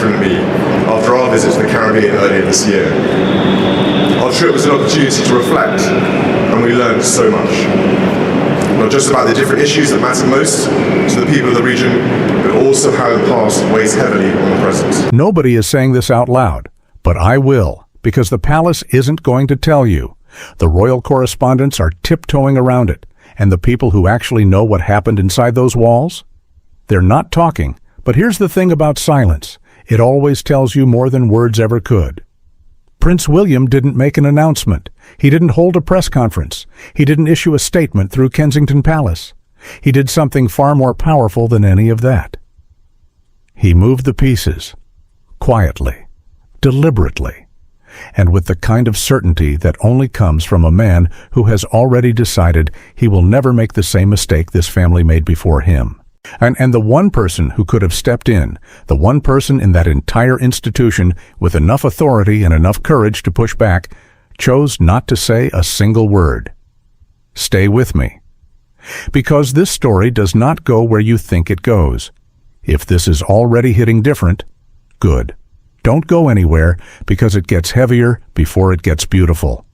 Catherine and me after our visit to the Caribbean earlier this year. Our trip was an opportunity to reflect, and we learned so much. Not just about the different issues that matter most to the people of the region, but also how the past weighs heavily on the present. Nobody is saying this out loud, but I will, because the palace isn't going to tell you. The royal correspondents are tiptoeing around it, and the people who actually know what happened inside those walls? They're not talking, but here's the thing about silence. It always tells you more than words ever could. Prince William didn't make an announcement. He didn't hold a press conference. He didn't issue a statement through Kensington Palace. He did something far more powerful than any of that. He moved the pieces, quietly, deliberately, and with the kind of certainty that only comes from a man who has already decided he will never make the same mistake this family made before him. And the one person who could have stepped in, the one person in that entire institution with enough authority and enough courage to push back, chose not to say a single word. Stay with me. Because this story does not go where you think it goes. If this is already hitting different, good. Don't go anywhere, because it gets heavier before it gets beautiful.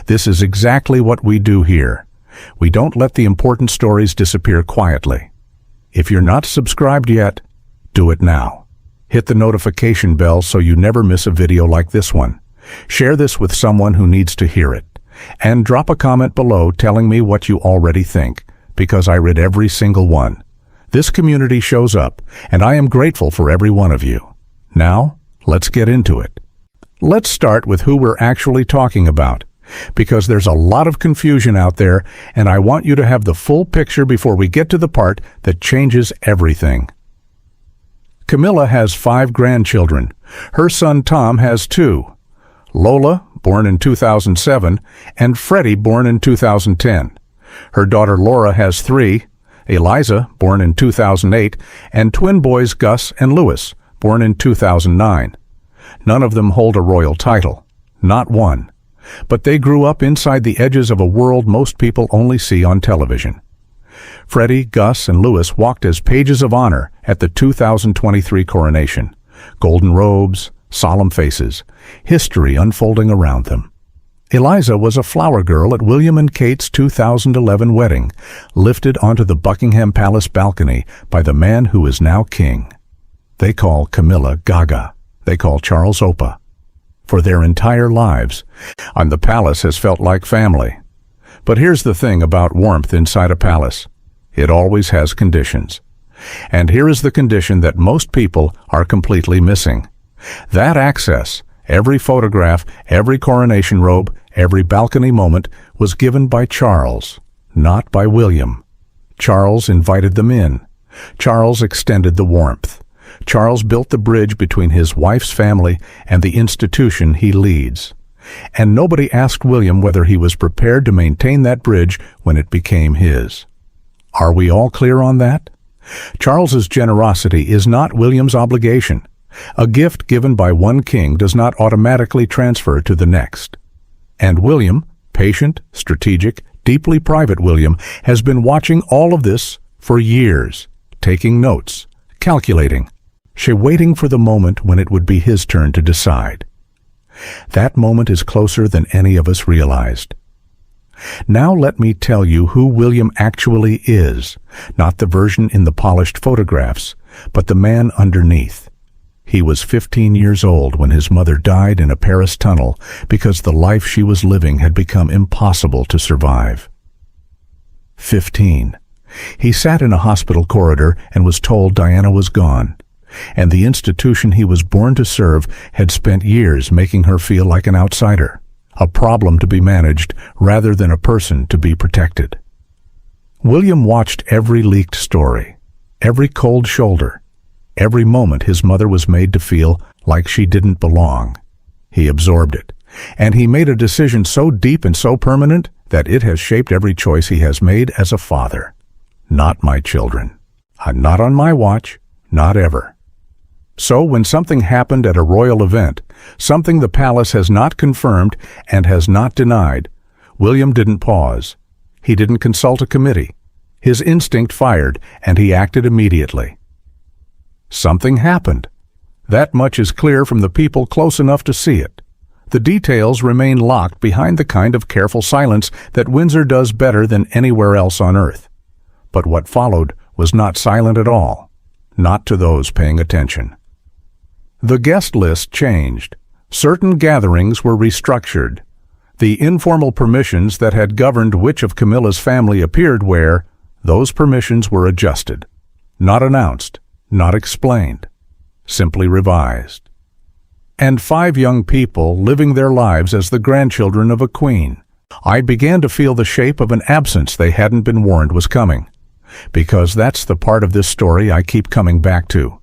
This is exactly what we do here. We don't let the important stories disappear quietly. If you're not subscribed yet, do it now. Hit the notification bell so you never miss a video like this one. Share this with someone who needs to hear it. And drop a comment below telling me what you already think, because I read every single one. This community shows up, and I am grateful for every one of you. Now, let's get into it. Let's start with who we're actually talking about, because there's a lot of confusion out there, and I want you to have the full picture before we get to the part that changes everything. Camilla has 5 grandchildren. Her son Tom has 2. Lola, born in 2007, and Freddie, born in 2010. Her daughter Laura has 3, Eliza, born in 2008, and twin boys Gus and Louis, born in 2009. None of them hold a royal title. Not one. But they grew up inside the edges of a world most people only see on television. Freddie, Gus, and Louis walked as pages of honor at the 2023 coronation. Golden robes, solemn faces, history unfolding around them. Eliza was a flower girl at William and Kate's 2011 wedding, lifted onto the Buckingham Palace balcony by the man who is now king. They call Camilla Gaga. They call Charles Opa. For their entire lives, and the palace has felt like family. But here's the thing about warmth inside a palace. It always has conditions. And here is the condition that most people are completely missing. That access, every photograph, every coronation robe, every balcony moment was given by Charles, not by William. Charles invited them in. Charles extended the warmth. Charles built the bridge between his wife's family and the institution he leads. And nobody asked William whether he was prepared to maintain that bridge when it became his. Are we all clear on that? Charles's generosity is not William's obligation. A gift given by one king does not automatically transfer to the next. And William, patient, strategic, deeply private William, has been watching all of this for years, taking notes, calculating, waiting for the moment when it would be his turn to decide. That moment is closer than any of us realized. Now let me tell you who William actually is, not the version in the polished photographs, but the man underneath. He was 15 years old when his mother died in a Paris tunnel because the life she was living had become impossible to survive. 15. He sat in a hospital corridor and was told Diana was gone, and the institution he was born to serve had spent years making her feel like an outsider, a problem to be managed rather than a person to be protected. William watched every leaked story, every cold shoulder, every moment his mother was made to feel like she didn't belong. He absorbed it, and he made a decision so deep and so permanent that it has shaped every choice he has made as a father. Not my children. Not on my watch. Not ever. So when something happened at a royal event, something the palace has not confirmed and has not denied, William didn't pause. He didn't consult a committee. His instinct fired, and he acted immediately. Something happened. That much is clear from the people close enough to see it. The details remain locked behind the kind of careful silence that Windsor does better than anywhere else on earth. But what followed was not silent at all, not to those paying attention. The guest list changed. Certain gatherings were restructured. The informal permissions that had governed which of Camilla's family appeared where, those permissions were adjusted. Not announced, not explained, simply revised. And 5 young people living their lives as the grandchildren of a queen. I began to feel the shape of an absence they hadn't been warned was coming. Because that's the part of this story I keep coming back to.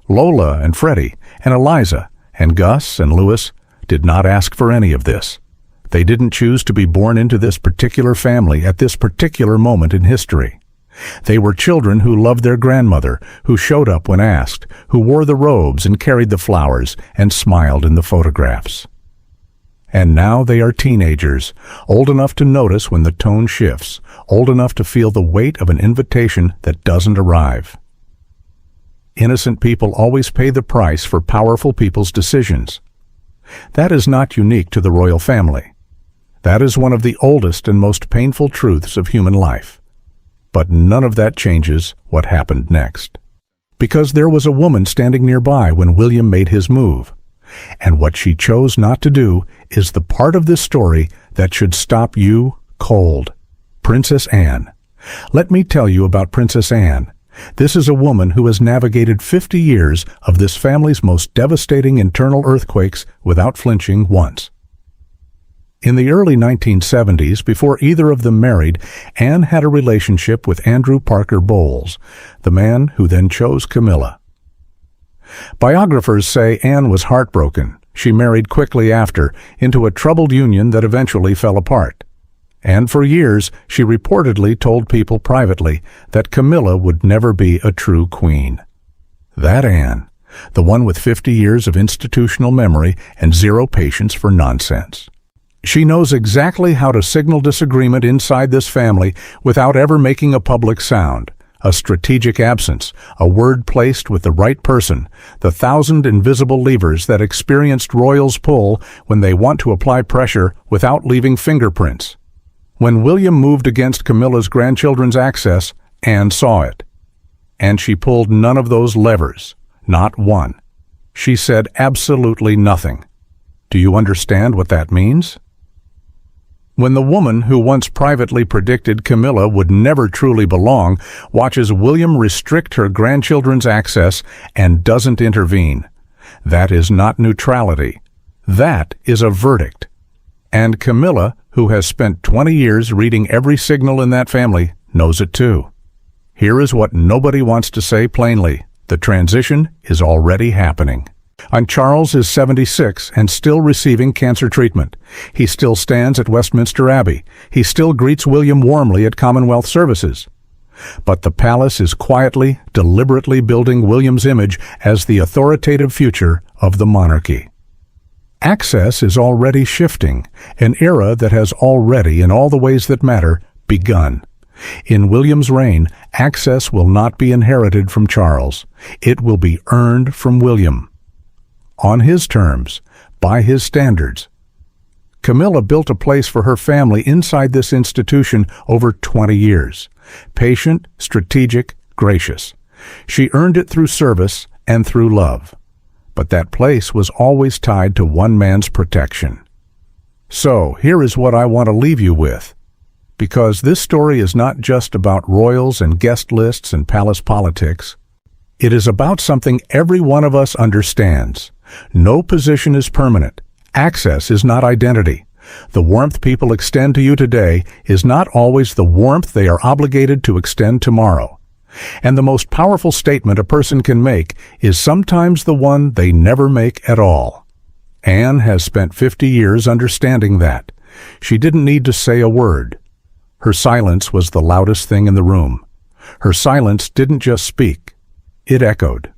Lola and Freddie and Eliza and Gus and Louis did not ask for any of this. They didn't choose to be born into this particular family at this particular moment in history. They were children who loved their grandmother, who showed up when asked, who wore the robes and carried the flowers and smiled in the photographs. And now they are teenagers, old enough to notice when the tone shifts, old enough to feel the weight of an invitation that doesn't arrive. Innocent people always pay the price for powerful people's decisions. That is not unique to the royal family. That is one of the oldest and most painful truths of human life. But none of that changes what happened next. Because there was a woman standing nearby when William made his move. And what she chose not to do is the part of this story that should stop you cold. Princess Anne. Let me tell you about Princess Anne. This is a woman who has navigated 50 years of this family's most devastating internal earthquakes without flinching once. In the early 1970s, before either of them married, Anne had a relationship with Andrew Parker Bowles, the man who then chose Camilla. Biographers say Anne was heartbroken. She married quickly after, into a troubled union that eventually fell apart. And for years, she reportedly told people privately that Camilla would never be a true queen. That Anne, the one with 50 years of institutional memory and zero patience for nonsense. She knows exactly how to signal disagreement inside this family without ever making a public sound. A strategic absence, a word placed with the right person, the 1,000 invisible levers that experienced royals pull when they want to apply pressure without leaving fingerprints. When William moved against Camilla's grandchildren's access, Anne saw it. And she pulled none of those levers, not one. She said absolutely nothing. Do you understand what that means? When the woman who once privately predicted Camilla would never truly belong watches William restrict her grandchildren's access and doesn't intervene, that is not neutrality. That is a verdict. And Camilla, who has spent 20 years reading every signal in that family, knows it too. Here is what nobody wants to say plainly. The transition is already happening. And Charles is 76 and still receiving cancer treatment. He still stands at Westminster Abbey. He still greets William warmly at Commonwealth services. But the palace is quietly, deliberately building William's image as the authoritative future of the monarchy. Access is already shifting, an era that has already, in all the ways that matter, begun. In William's reign, access will not be inherited from Charles. It will be earned from William. On his terms, by his standards. Camilla built a place for her family inside this institution over 20 years. Patient, strategic, gracious. She earned it through service and through love. But that place was always tied to one man's protection. So, here is what I want to leave you with. Because this story is not just about royals and guest lists and palace politics. It is about something every one of us understands. No position is permanent. Access is not identity. The warmth people extend to you today is not always the warmth they are obligated to extend tomorrow. And the most powerful statement a person can make is sometimes the one they never make at all. Anne has spent 50 years understanding that. She didn't need to say a word. Her silence was the loudest thing in the room. Her silence didn't just speak. It echoed.